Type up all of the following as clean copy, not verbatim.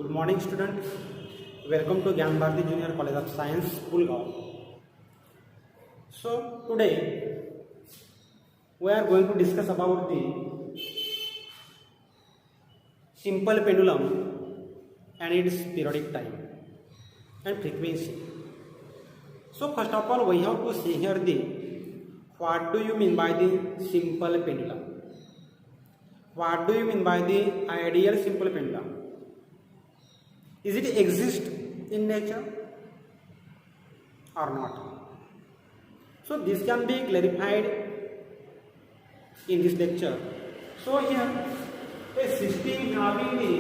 Good morning, student. Welcome to Gyan Bharati Junior College of Science, Pulgaon. So today we are going to discuss about the simple pendulum and its periodic time and frequency. So first of all, we have to see here the what do you mean by the simple pendulum? What do you mean by the ideal simple pendulum? Is it exist in nature or not? So this can be clarified in this lecture. So here a system having the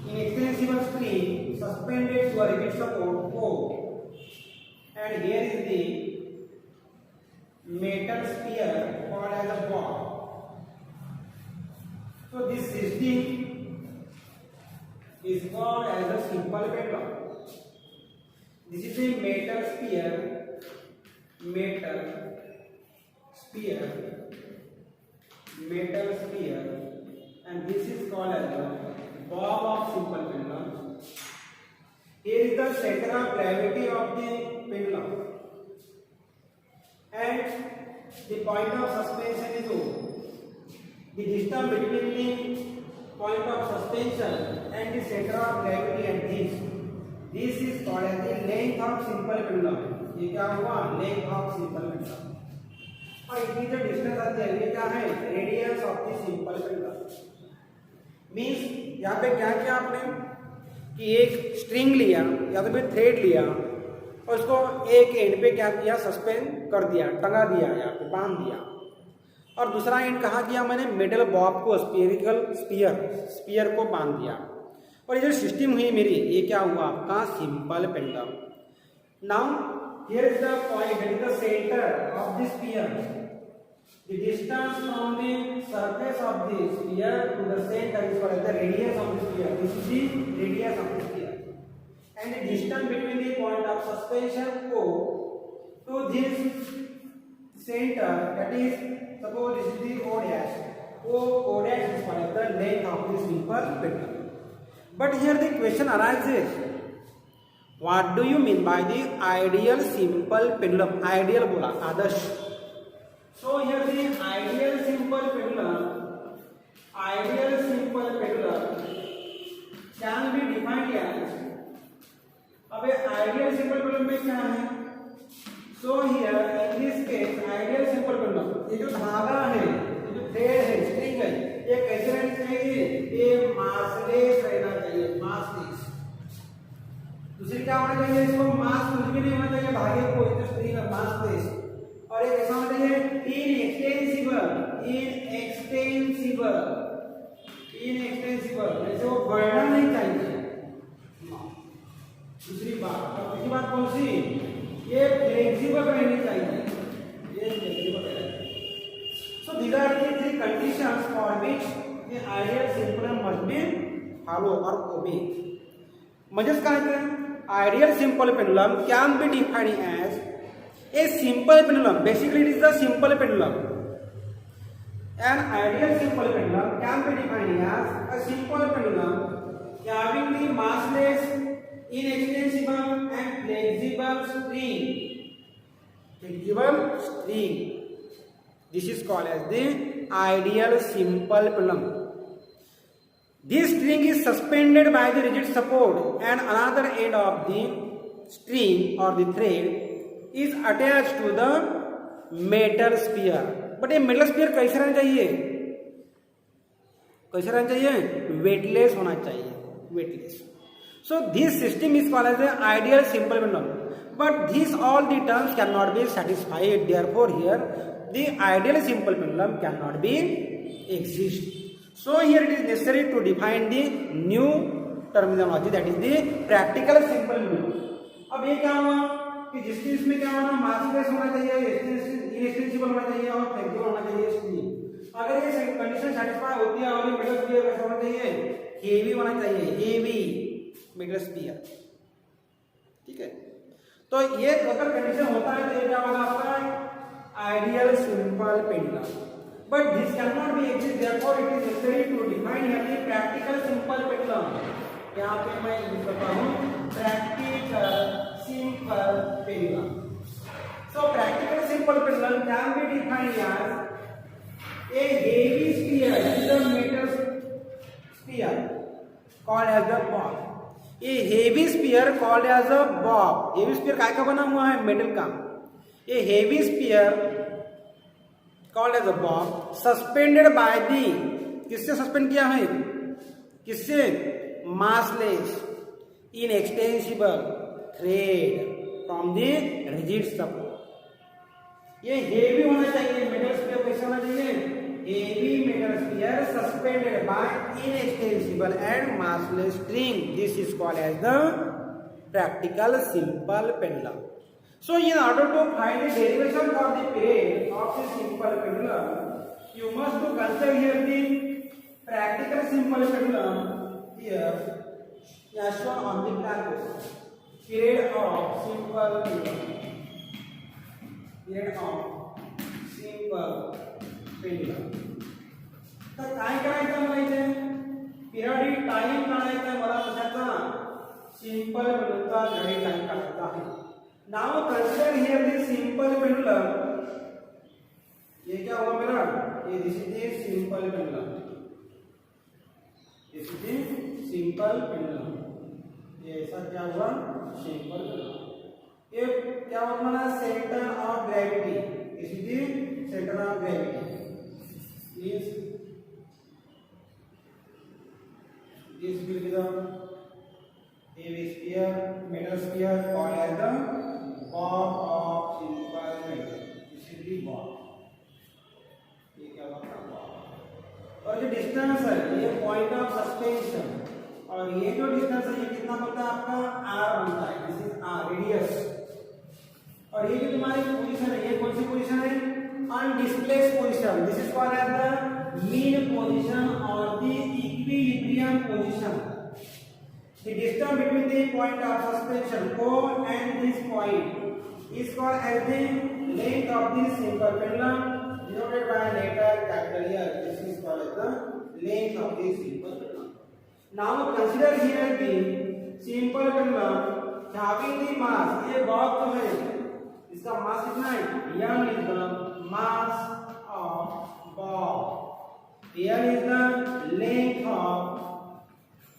inextensible string suspended to a rigid support O, and here is the metal sphere called as a ball. So this system is called as a simple pendulum. This is a metal sphere, and this is called as a bob of simple pendulum. Here is the center of gravity of the pendulum, and the point of suspension is O. The distance between the point of suspension and the center of gravity at this is called as the length of simple pendulum. ये क्या हुआ? Length of simple pendulum. और इतनी जो distance आती है ये क्या है? Radius of the simple pendulum. Means यहाँ पे क्या किया आपने कि एक स्ट्रिंग लिया या तो फिर थ्रेड लिया और उसको एक एंड पे क्या किया? सस्पेंड कर दिया, टंगा दिया, यहाँ पे बांध दिया। और दूसरा एंड कहाँ किया मैंने? मेटल बॉब को, स्फीयरिकल स्फीयर को बांध दिया। और ये जो सिस्टम हुई मेरी, ये क्या हुआ आपका? Simple pendulum. Now here is the point, that is the center of the sphere. The distance from the surface of the sphere to the center is called as the radius of the sphere. This is the radius of the sphere. And the distance between the point of suspension O to this center, that is, suppose this is the O dash. O dash is called as the length of the simple pendulum. But here the question arises, what do you mean by the ideal simple pendulum? Ideal बोला, आदर्श. So here the ideal simple pendulum can be defined as. अब ये ideal simple pendulum में क्या है? So here in this case ideal simple pendulum, ये जो धागा है, ये जो थ्रेड है, स्ट्रिंग है, ये कैसे रहना चाहिए? ये मासलेस रहना चाहिए, मासलेस. दूसरी क्या होना चाहिए? इसको मास कुछ भी नहीं होना चाहिए, धागे को जो स्ट्रिंग है मासलेस. और ये कैसा होना चाहिए? इनएक्सटेंसिबल, जैसे वो बढ़ना नहीं चाहिए. दूसरी बात, और तीसरी बात कौन सी? ये फ्लेक्सिबल रहनी चाहिए, ये फ्लेक्सिबल रहना चाहिए. So these are the three conditions for which the ideal simple pendulum must be follow और ओबे. म्हणजे काय आहे? Ideal simple pendulum can be defined as a simple pendulum. Basically, it is the simple pendulum. An ideal simple pendulum can be defined as a simple pendulum having the massless, inextensible, and flexible string. This is called as the ideal simple pendulum. This string is suspended by the rigid support, and another end of the string or the thread is attached to the metal sphere. But ये metal sphere कैसे रहना चाहिए? कैसे रहना चाहिए? Weightless होना चाहिए, weightless. So this system is called as the ideal simple pendulum. But these all the terms cannot be satisfied. Therefore, here the ideal simple pendulum cannot be exist. So here it is necessary to define the new terminology, that is the practical simple pendulum. अब ये क्या हुआ कि जिसकी इसमें क्या होना? Massless होना चाहिए, इनएक्सटेंसिबल होना चाहिए और फ्लेक्सिबल होना चाहिए स्ट्रिंग. अगर ये कंडीशन सेटिस्फाई होती है और ये मेटल स्फीयर कैसा होना चाहिए? हेवी होना चाहिए, हेवी मेटल स्फीयर. ठीक है, तो ये अगर कंडीशन होता है तो ये क्या होगा आपका ideal simple pendulum. but this cannot be exist, therefore it is necessary to define here the practical simple pendulum. यहाँ पे मैं यूज करता हूँ practical simple pendulum. So practical simple pendulum can be defined as a heavy sphere with a metal sphere called as the bob. A heavy sphere called as a bob. Heavy sphere काय का बना हुआ है? Metal का. A heavy sphere called as a bob suspended by the, किससे suspend किया है? किससे? massless inextensible thread from the rigid support. ये हेवी होना चाहिए. मेटल स्फीयर कैसा होना चाहिए? Heavy metal sphere suspended bye inextensible and massless string. This is called as the practical simple pendulum. So in order to find the derivation of the period of the simple pendulum, you must to consider here the practical simple pendulum here as shown on the blackboard. Period of simple pendulum. Period of simple pendulum. तर काय करायचं म्हणायचं? Periodic time काढायचा मला कशाचा? Simple पेंडुलमचा periodic time काढायचा आहे. Now consider here the simple pendulum. ये क्या हुआ मेरा? ये this is the simple pendulum. This is the simple pendulum. ये ऐसा क्या हुआ? Simple pendulum. ये क्या हुआ हमारा? Center of gravity. This is the center of gravity. This will be the heavy sphere, metal sphere called as the bob of simple pendulum. This is the bob. ये क्या होता है? bob. और जो डिस्टेंस है ये पॉइंट ऑफ सस्पेंशन, और ये जो डिस्टेंस है ये कितना बनता है आपका? r बनता है. This is r radius. और ये जो तुम्हारी पोजीशन है ये कौन सी पोजीशन है? Undisplaced position. This is called as the mean position और the equilibrium position. The distance between the point of suspension O and this point is called as the length of the simple pendulum, denoted by a letter capital E. This is called as the length of the simple pendulum. Now consider here the simple pendulum having the mass. ये bob तो है, इसका mass कितना है? M is the mass of bob. L is the length of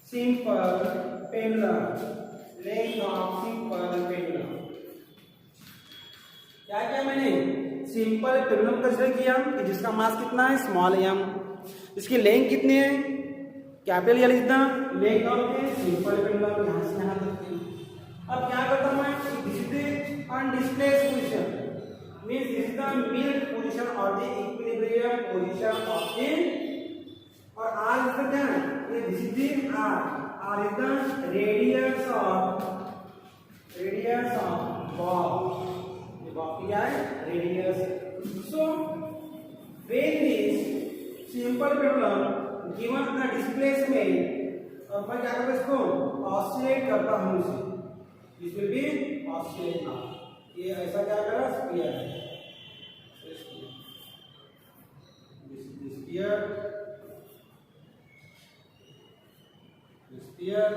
simple pendulum. Length of simple pendulum. क्या क्या मैंने? Simple pendulum consider किया कि जिसका मास कितना है? Small m. इसकी लेंथ कितनी है? Capital L is the length of the simple pendulum. यहां से यहां तक की. अब क्या करता हूं मैं? This is the undisplaced position. Means this is the mean position और the equilibrium position of the, और r इज द क्या है? ये this is the r. r is the radius of bob. ये bob क्या है? Radius. So when this simple pendulum given the displacement, और मैं क्या करता हूँ? इसको oscillate करता हूँ इसे. This will be oscillate now. ये ऐसा क्या करा? Sphere है. This sphere. Here,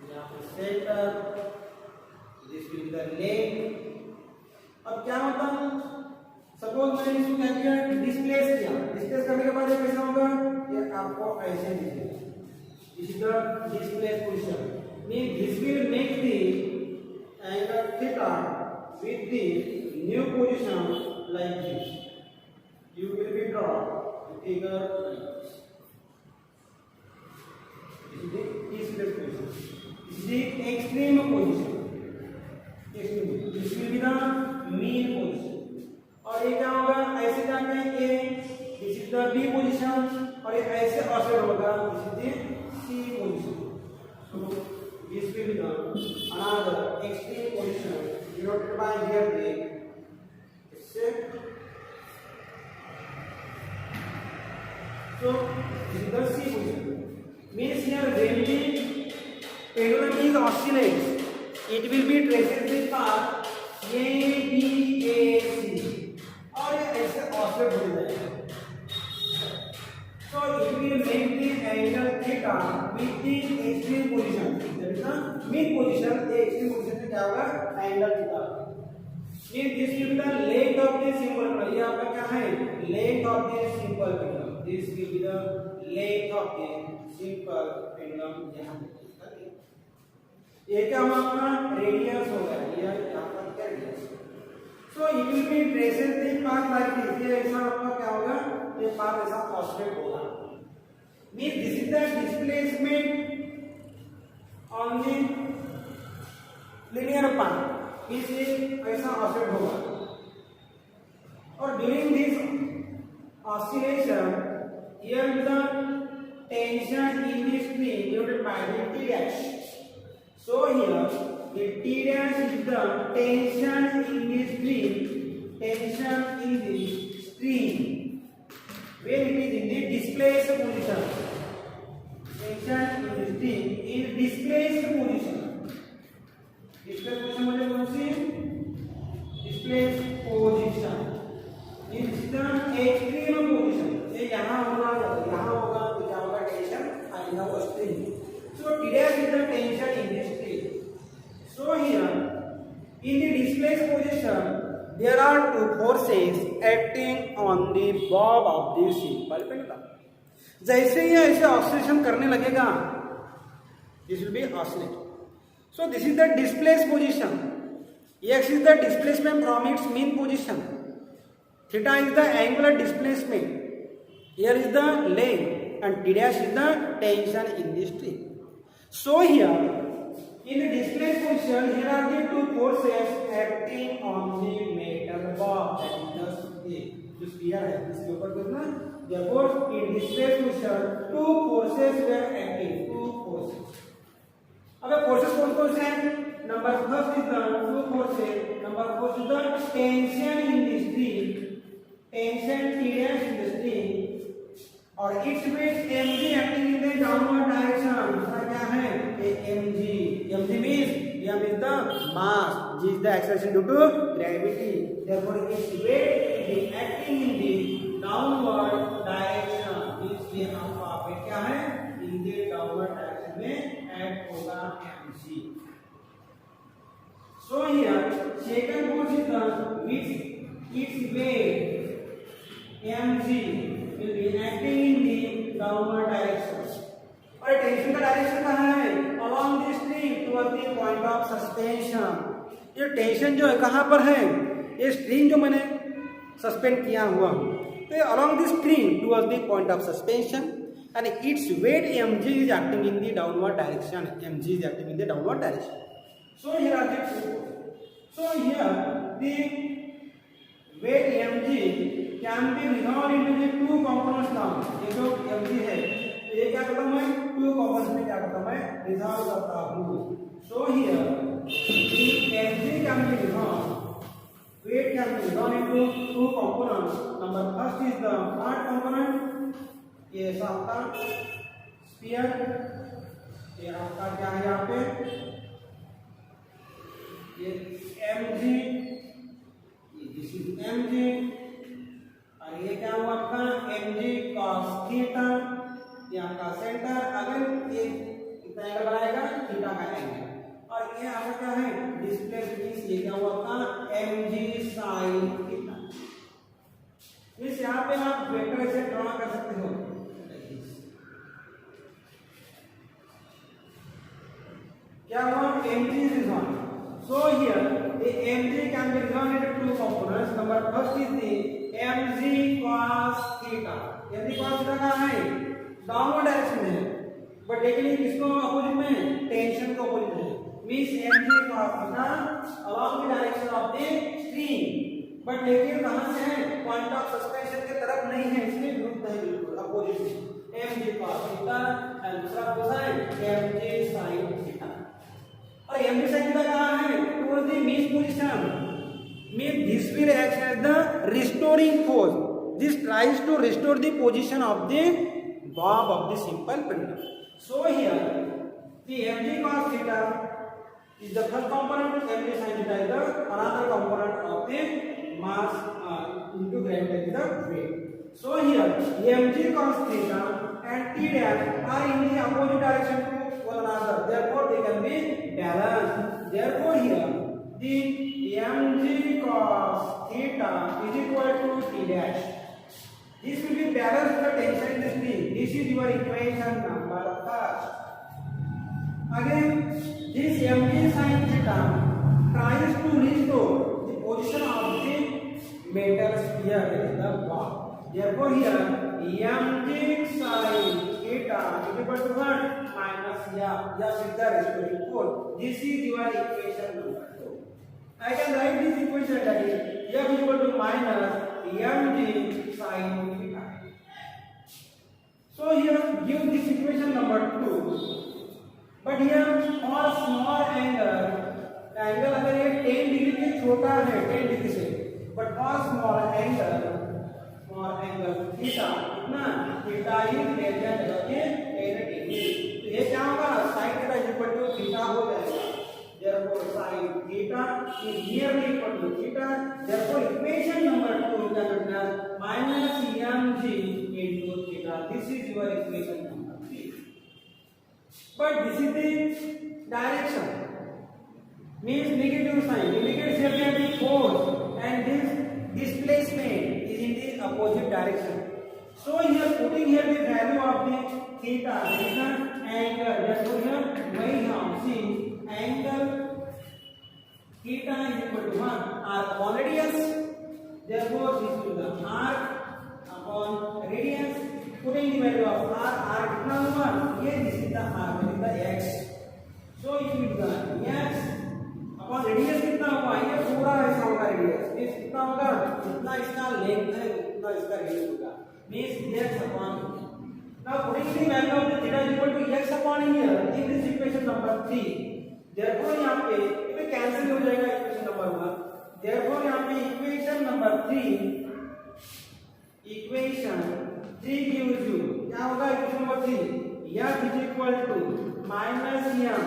यहाँ पे center, this will be the length. अब क्या होता है? सपोज मैंने इसको क्या किया? डिस्प्लेस किया. डिस्प्लेस करने के बाद ये कैसा होगा? ये आपको ऐसे दिखेगा. This is the displaced position. Means this will make the angle theta with the new position like this. You will be draw the figure like this. This is the position. This is the extreme position. This will be the mean position. और ये क्या होगा? ऐसे जाके A, this is the B position, और ये ऐसे oscillate होगा. This is the C position. So this will be the another extreme position denoted by here the so this is the C position. Means here when the pendulum is oscillates, it will be traces the path A B A C, और ये ऐसे oscillate हो जाएगा. will make the angle theta with the extreme position. That is the mean position. The extreme position से क्या होगा? Angle theta. Mean this will be the length of the simple pendulum. ये आपका क्या है? Length of the simple pendulum. This will be the length of the simple pendulum. यहाँ ये क्या हुआ आपका? Radius हो गया. ये यहाँ पर क्या radius? So it will be traces the path like this. ये ऐसा आपका क्या होगा? ये पाथ ऐसा ऑसिलेट होगा. Means this is the displacement on the linear path. Means ये ऐसा ऑसिलेट होगा. और during this oscillation, here the tension in the string divided by the T dash. So here the T dash is the tension in the string. Tension in the string. When it is in the displaced position, tension in the string in displaced position. Displaced position मतलब कौन सी? Displaced position. This is the extreme position. ये यहाँ होगा, तो क्या होगा? Tension and now string. So T dash is the tension in the string. So here in the displaced position, there are two forces acting on the bob of the simple pendulum. जैसे ये ऐसे oscillation करने लगेगा, this will be oscillate. So this is the displaced position. X is the displacement from its mean position. Theta is the angular displacement. Here is the length, and T dash is the tension in the string. So here in the displaced position, here are the two forces acting on the metal bob. That is the sphere है, इसके ऊपर कितना? Therefore, in displaced position, two forces were acting. Two forces. अब forces कौन से हैं? Number first is the two forces. Number first is the tension in the string. Tension T dash in the string. और its weight mg acting in the downward direction. दूसरा क्या है? mg. mg means m is the mass, g is the acceleration due to gravity. Therefore its weight is acting in the downward direction. Means ये आपका weight क्या है? In the downward direction में act होगा mg. So here second force is the its weight mg will be acting in the downward direction. और tension का direction कहाँ है? Along the string towards the point of suspension. ये tension जो है कहाँ पर है? ये स्ट्रिंग जो मैंने सस्पेंड किया हुआ, तो ये along the string towards the point of suspension, and its weight mg is acting in the downward direction. mg is acting in the downward direction. So here are the two. So here the weight mg can be resolved into the two components now. ये जो mg है, ये क्या करता हूँ मैं? Two components में क्या करता हूँ मैं? Resolve करता हूँ. So here the mg can be resolved. Weight can be resolved into two components. Number first is the flat component. ये आपका sphere. ये आपका क्या है यहाँ पे? ये mg. This is mg. और ये क्या हुआ आपका? mg cos theta. ये आपका सेंटर, अगर ये कितना एंगल बनाएगा? थीटा का एंगल. और ये आपका क्या है? डिस्प्लेसमेंट. मींस ये क्या हुआ आपका? mg sin theta. मींस यहाँ पे आप वेक्टर ऐसे ड्रॉ कर सकते हो. क्या हुआ? mg is resolved. So here the mg can be resolved into two components. Number first is the mg cos theta. mg cos theta कहाँ है? डाउनवर्ड डायरेक्शन में है, बट लेकिन किसको अपोजिट में? टेंशन को अपोजिट में. Means mg cos theta along the direction of the string, but लेकिन कहाँ से है? पॉइंट ऑफ सस्पेंशन के तरफ नहीं है, इसलिए विरुद्ध है, बिल्कुल अपोजिट में. mg cos theta एंड दूसरा कौन सा है? mg sin theta. और mg sin theta कहाँ है? towards the mean position. Means this will act as the restoring force. This tries to restore the position of the bob of the simple pendulum. So here the mg cos theta is the first component, mg sin theta is the another component of the mass into gravity, the weight. So here mg cos theta and T dash are in the opposite direction to one another. Therefore, they can be balanced. Therefore, here the mg cos theta is equal to T dash. This will be balanced the tension in this thing. This is your equation number first. Again, this mg sin theta tries to restore the position of the metal sphere in the ball. Therefore, here mg sin theta is equal to what? Minus f. F is the restoring force. This is your equation number 2. I can write this equation that is f is equal to minus mg sin theta. So here give this equation number 2. But here for small angle अगर ये 10 degree के छोटा है 10 degree से, but for small angle theta कितना theta is greater than 10 degree, तो ये क्या होगा sin theta is equal to theta हो जाएगा. therefore sin theta is nearly equal to theta. therefore equation number 2 is written as minus mg into theta. This is your equation number 3. But this is the direction, means negative sign indicates here that the force and this displacement is in the opposite direction. So here putting here the value of the theta is the angle. Therefore here we have see angle theta is equal to 1 arc upon radius. Therefore this is the arc upon radius. Putting the value of r कितना हुआ ये, this is the r, this is the x. So it will be the x upon radius कितना हुआ, ये पूरा ऐसा होगा radius. इस कितना होगा जितना इसका length है उतना इसका radius होगा, means x upon. Now putting the value of the theta is equal to x upon here in this equation number 3. Therefore यहाँ पे ये cancel हो जाएगा equation number 1. Therefore यहाँ पे equation number 3 equation 3 gives you क्या होगा equation number 3 f is equal to minus m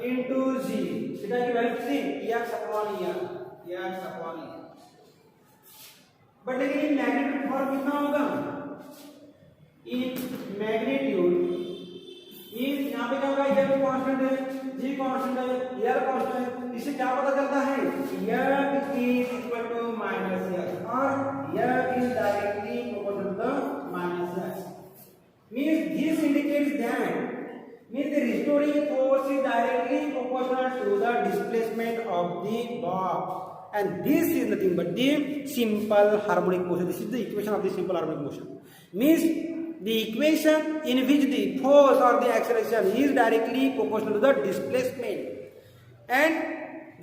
into g, theta की value 3 x upon m. But लेकिन मैग्नीट्यूड फॉर्म कितना होगा, इन मैग्नीट्यूड मींस यहां पे क्या होगा, f कांस्टेंट है, g कांस्टेंट है, l कांस्टेंट है. इससे क्या पता चलता है f is equal to minus x और f is directly proportional to the minus x. Means this indicates that means the restoring force is directly proportional to the displacement of the ball, and this is nothing but the simple harmonic motion. This is the equation of the simple harmonic motion. Means the equation in which the force or the acceleration is directly proportional to the displacement and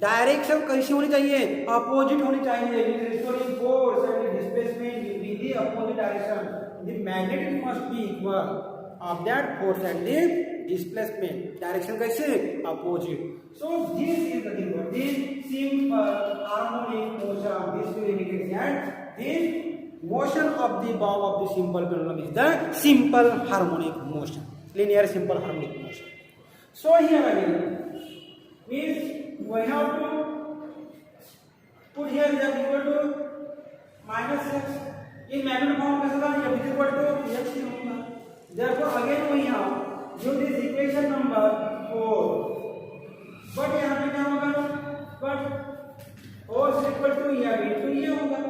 direction कैसी होनी चाहिए, opposite होनी चाहिए. Restoring force and displacement will be the opposite direction. The magnetic must be equal of that force and the displacement. Direction कैसे, opposite. So this is the thing for the simple harmonic motion. This will indicate that the motion of the bob of the simple pendulum is the simple harmonic motion, linear simple harmonic motion. So here again means we have to put here f equal to minus x. in manual form कैसे था, f is equal to x ही होगा. therefore again we have give this equation number 4. but यहाँ पे क्या होगा, but force is equal to f into ये होगा.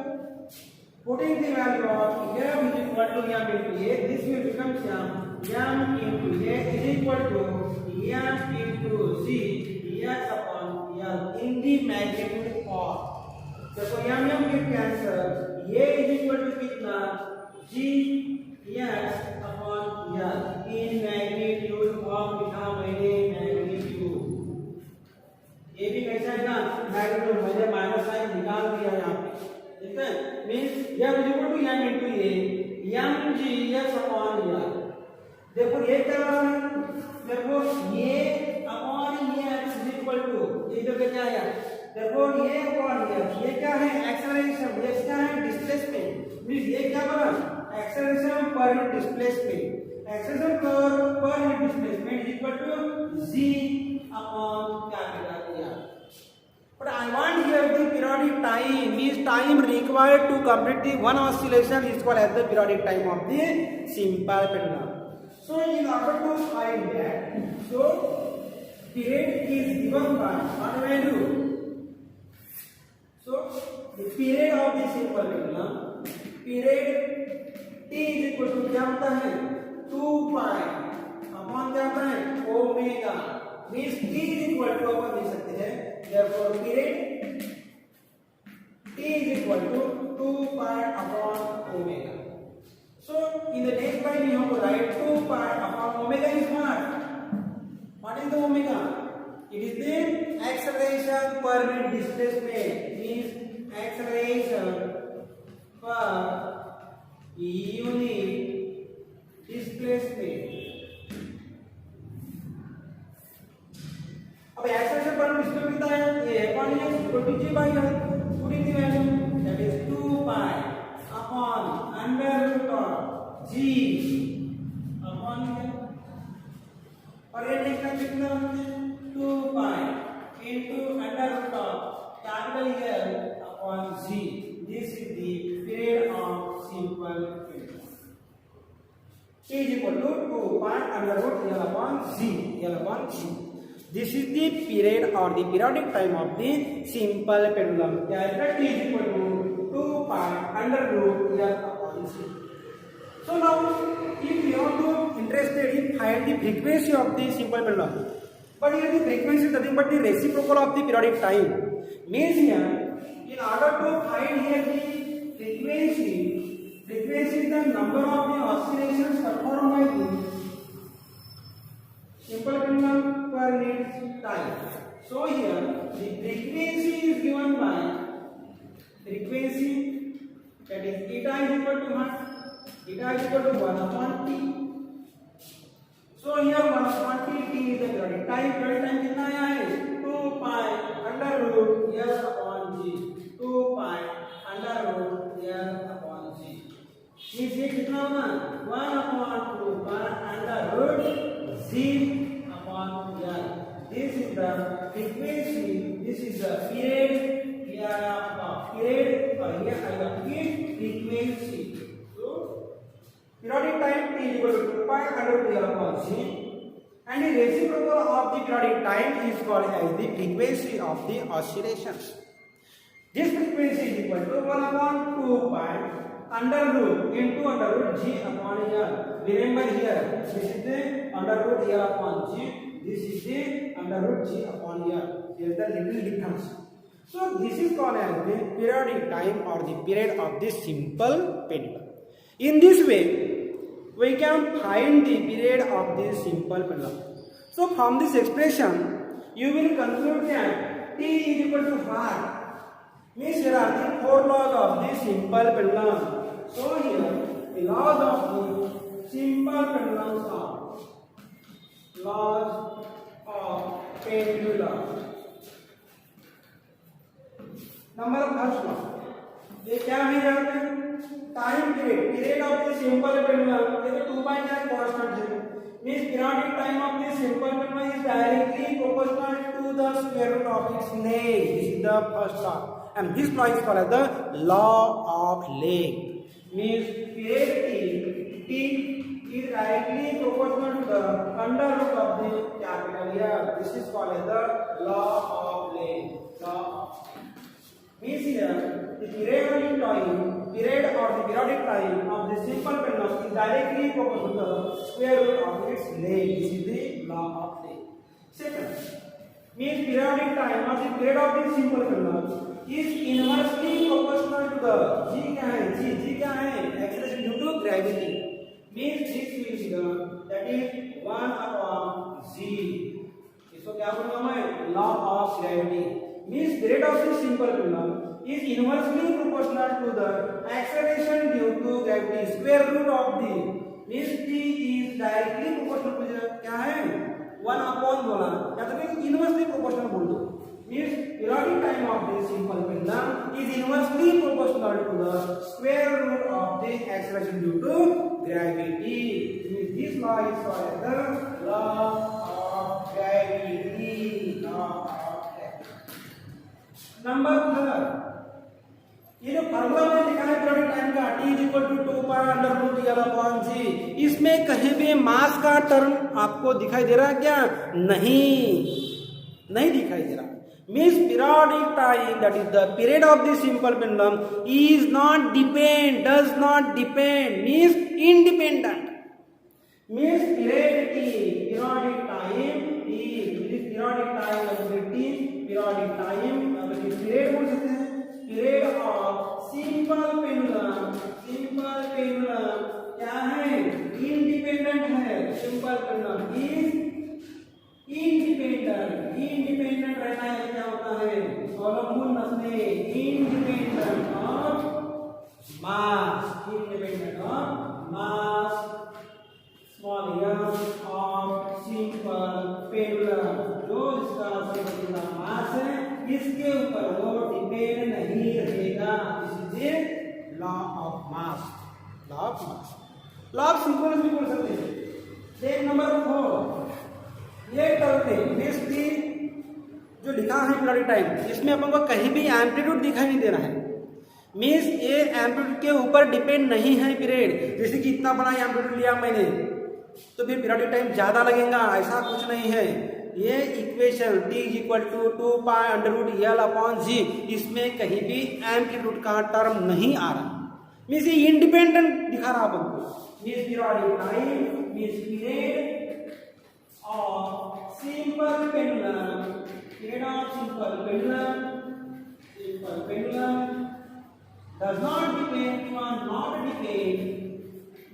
putting the value of f is equal to f into a, this will become m into a is equal to f into c x upon l in the magnitude form. so m will cancel, a is equal to कितना g x upon l in magnitude form लिखा मैंने magnitude. ये भी कैसा है ना magnitude, मैंने minus sign निकाल दिया यहाँ पे, ठीक है. Means f is equal to m into a m g x upon l. देखो ये क्या रहा है, देखो ये अपॉन ये x is equal to ये इधर क्या आया, देखो ये अपॉन ये क्या है एक्सेलरेशन, ये क्या है डिस्प्लेसमेंट. मींस ये क्या बना acceleration per unit displacement. Acceleration per unit displacement is equal to g upon capital R. But I want here the periodic time, means time required to complete the one oscillation is called as the periodic time of the simple pendulum. So in order to find that, so period is given by what value? So the period of the simple pendulum, period t is equal to क्या होता है 2 pi upon क्या होता है omega means t is equal to अपन लिख सकते हैं therefore period t is equal to 2 pi upon omega. So in the next line you have to write 2 pi upon omega is what? What is the omega? It is the acceleration per unit displacement, means acceleration per unit displacement. अब acceleration per unit displacement कितना है? ये upon ये equal to g by r. Putting the value that is 2 pi upon under root of g upon और ये next time कितना होता है 2 pi into under root of capital L upon g. This is the period of simple pendulum. T is equal to 2 pi under root L upon g. This is the period or the periodic time of the simple pendulum. T is equal to 2 pi under root L upon g. So now, if you are to interested in find the frequency of the simple pendulum, but here the frequency is nothing but the reciprocal of the periodic time. Means here, in order to find here the frequency is the number of the oscillations performed by the simple pendulum per unit time. So here the frequency is given by frequency that is eta is equal to what? Eta is equal to 1 upon t. So here 1 upon t is the periodic time. Periodic time कितना आया है 2 pi under root L upon g. 2 pi under root L upon g. इस ये कितना होगा 1 upon 2 pi under root g upon L. This is the frequency. This is the period. Here period or here I have frequency. Periodic time t is equal to 2 pi under root L upon g, and the reciprocal of the periodic time is called as the frequency of the oscillations. This frequency is equal to 1 upon 2 pi under root into under root g upon L. Remember here, this is the under root L upon g. This is the under root g upon L. Here is the little difference. So this is called as the periodic time or the period of the simple pendulum. In this way, we can find the period of the simple pendulum. So from this expression, you will conclude that t is equal to what? Means there are the 4 laws of the simple pendulum. So here, the laws of the simple pendulum are laws of pendulum. Number first law. ये क्या है जानते हैं? Time period of the simple pendulum ये तो 2 pi क्या constant है means periodic time of the simple pendulum is directly proportional to the square root of its length. This is the first law, and this law is called as the law of length. Means period t is directly proportional to the under root of the capital L. This is called as the law of length. Means here the periodic or the periodic time of the simple pendulum is directly proportional to the square root of its length. This is the law of length. Second, means periodic time or the period of the simple pendulum is inversely proportional to the g क्या है g क्या है acceleration due to gravity. Means this will be the that is 1 upon g. इसको क्या बोलूँगा मैं law of gravity. Means period of the simple pendulum is inversely proportional to the acceleration due to gravity. Square root of the means t is directly proportional to क्या है 1 upon बोला या तो फिर inversely proportional बोल दो. Means periodic time of the simple pendulum is inversely proportional to the square root of the acceleration due to gravity. Means this law is called the law of gravity. Number third, ये जो formula में लिखा है periodic time का t is equal to 2 pi √L/g। इसमें कहीं भी मास का टर्म आपको दिखाई दे रहा है क्या? नहीं दिखाई दे रहा। Means periodic time, that is the period of the simple pendulum, is not depend, does not depend, means independent. Means periodic time period बोल सकते हैं, period of simple pendulum क्या है? इंडिपेंडेंट है। सिंपल पेंडुलम इज इंडिपेंडेंट रहना है। क्या होता है? अवलंबन नसने, independent of mass, small m of simple pendulum. जो इसका सिंपल मास है, इसके ऊपर वो डिपेंड नहीं रहेगा। इसीलिए law of mass, law of synchronous भी बोल सकते हैं। स्टेप नंबर 4 ये करते हैं जो लिखा है पीरियोडिक टाइम, इसमें अपन को कहीं भी एम्पलीट्यूड दिखाई नहीं दे रहा है। मीन्स ये एम्पलीट्यूड के ऊपर डिपेंड नहीं है पीरियड। जैसे कि इतना बड़ा एम्पलीट्यूड लिया मैंने, तो फिर पीरियोडिक टाइम ज्यादा लगेगा, ऐसा कुछ नहीं है। ये इक्वेशन t = 2π√L/g, इसमें कहीं भी एम्पलीट्यूड का टर्म नहीं आ रहा। मीन्स ये इंडिपेंडेंट दिखा रहा अपन को। Means periodic time means period of simple pendulum, does not depend on, not depend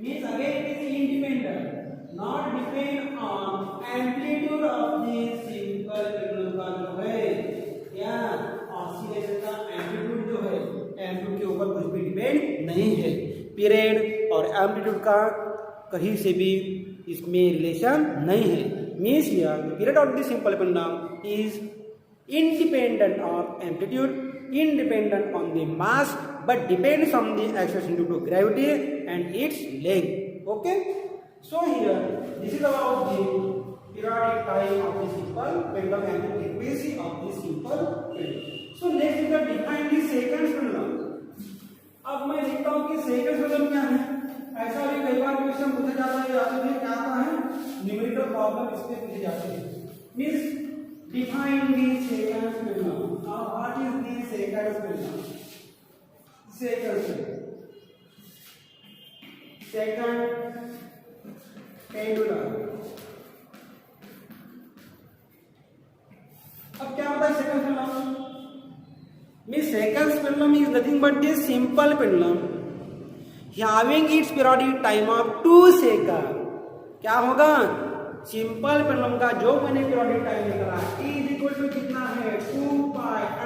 means again it is independent, not depend on amplitude of the simple pendulum का जो है क्या ऑसिलेशन का एम्पलीट्यूड जो है, एम्पलीट्यूड के ऊपर कुछ भी डिपेंड नहीं है। पीरियड और एम्पलीट्यूड का कहीं से भी इसमें रिलेशन नहीं है। Means here the period of the simple pendulum is independent of amplitude, independent on the mass, but depends on the acceleration due to gravity and its length. Okay, so here this is about the periodic time of the simple pendulum and the frequency of the simple pendulum. So next we can define the second pendulum. अब मैं लिखता हूँ कि second pendulum क्या है। ऐसा भी कई बार क्वेश्चन पूछा जाता है, या फिर क्या आता है न्यूमेरिकल प्रॉब्लम इसमें पूछे जाते हैं। Means define the second pendulum. Now what is the second pendulum? Second pendulum. अब क्या होता है second pendulum? Means second pendulum is nothing but the simple pendulum having its periodic time of 2 seconds. क्या होगा? सिंपल पेंडुलम का जो मैंने periodic time निकाला t = कितना है 2π√L/c।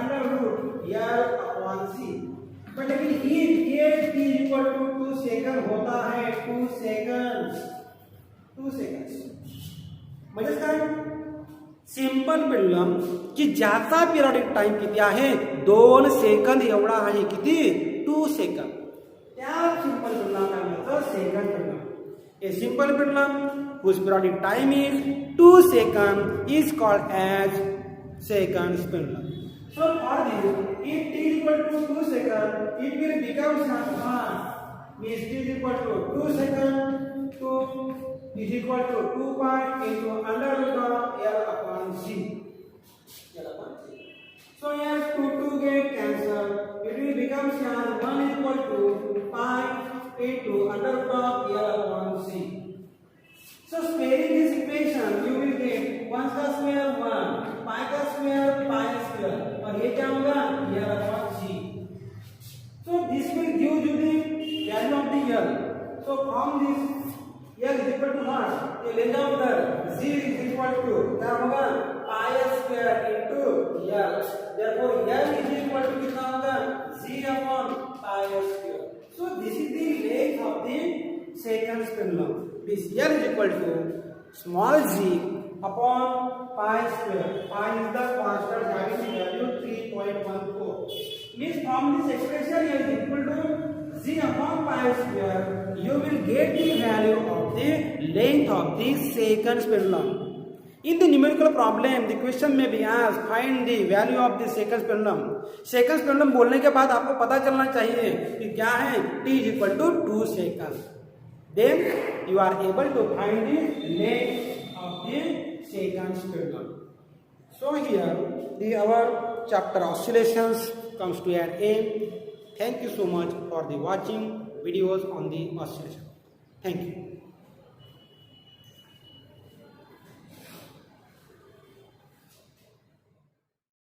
बट लेकिन ये t = 2 सेकंड होता है, 2 सेकंड म्हणजे सिंपल पेंडुलम की ज्याचा पीरियोडिक टाइम किती आहे 2 सेकंद एवढा आहे। किती? 2 सेकंड। त्या सिंपल पेंडुलम काय म्हणतात? Second pendulum. A simple pendulum whose periodic time is 2 seconds is called as second pendulum. So for this, if t = 2 seconds, it will become fast. Means t = 2 seconds to is equal to 2π into √L/c. So here 2 get cancelled. It will become 1 = π into √L/c. So sparing this equation, you will get 1 का square 1, π का square π square, और ये क्या होगा? L/c. So this will give you the value of the L. So from this L is equal to what? ये ले जाओ उधर, z is equal to क्या होगा? π square into L. Therefore L is equal to कितना होगा? z upon π square. So this is the length of the second pendulum. This L is equal to small z upon π square. Π is the constant having the value 3.14. Means from this expression L is equal to z upon π square. You will get the value of the length of the second pendulum. In the numerical problem, the question may be asked, find the value of the seconds pendulum. Seconds pendulum बोलने के बाद आपको पता चलना चाहिए कि क्या है, t is equal to 2 seconds. Then you are able to find the length of the seconds pendulum. So here our chapter oscillations comes to an end. Thank you so much for the watching videos on the oscillation. Thank you.